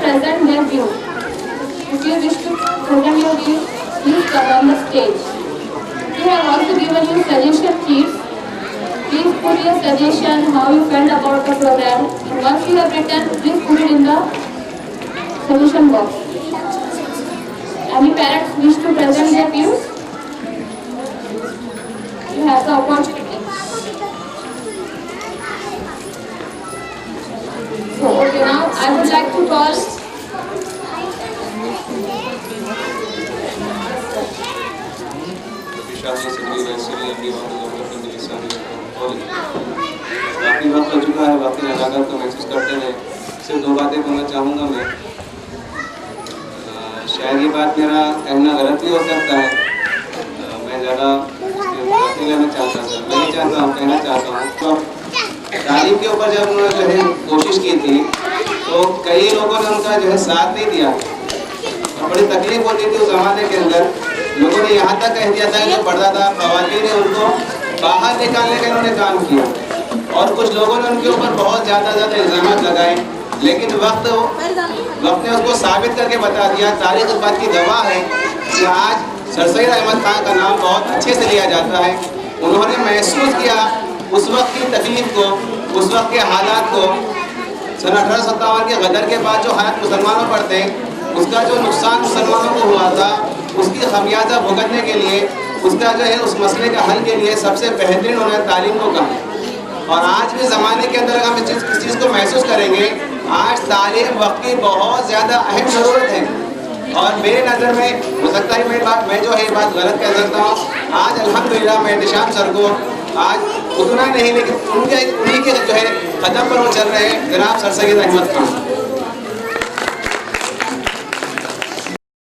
present their view. If you wish to present your view, please come on the stage. We have also given you suggestion sheets. Please put your suggestion, how you felt about the program. And once you have written, please put it in the suggestion box. Any parents wish to present their views? You have the opportunity. So, okay, now I would like to call काफ़ी वक्त हो चुका है, वक्त लगाकर को महसूस करते हैं। सिर्फ दो बातें कहना चाहूँगा मैं। शायद ये बात मेरा कहना गलत भी हो सकता है। मैं ज़्यादा लेना चाहता था, नहीं चाहता हूँ, कहना चाहता हूँ। तो तालीम के ऊपर जब उन्होंने जो है कोशिश की थी, तो कई लोगों ने उनका जो है साथ नहीं दिया और बड़ी तकलीफ होती थी उस ज़माने के अंदर। लोगों ने यहाँ तक कह दिया था कि जो परदादा ख़वातीन ने उनको बाहर निकालने का इन्होंने काम किया और कुछ लोगों ने उनके ऊपर बहुत ज़्यादा इल्ज़ाम लगाए, लेकिन वक्त ने उसको साबित करके बता दिया। तारीख़ इस बात की गवाह है कि आज सर सैयद अहमद खान का नाम बहुत अच्छे से लिया जाता है। उन्होंने महसूस किया उस वक्त की तकलीफ़ को, उस वक्त के हालात को। सन 1857 के गदर के बाद जो हालात मुसलमानों पर थे, उसका जो नुकसान मुसलमानों को हुआ था, उसकी खमियाजा भुगतने के लिए, उसका जो है उस मसले के हल के लिए सबसे बेहतरीन उन्होंने तालीम को कहा। और आज भी ज़माने के अंदर हम इस चीज़ को महसूस करेंगे, आज तालीम वक्त की बहुत ज़्यादा अहम ज़रूरत है। और मेरे नज़र में हो सकता है मैं जो है ये बात गलत कह सकता हूँ। आज अल्हम्दुलिल्लाह मैं एहतिशाम सर को आज उतना नहीं, लेकिन उन्हीं के जो है कदम पर वो चल रहे हैं जनाब सर सैयद अहमद खान।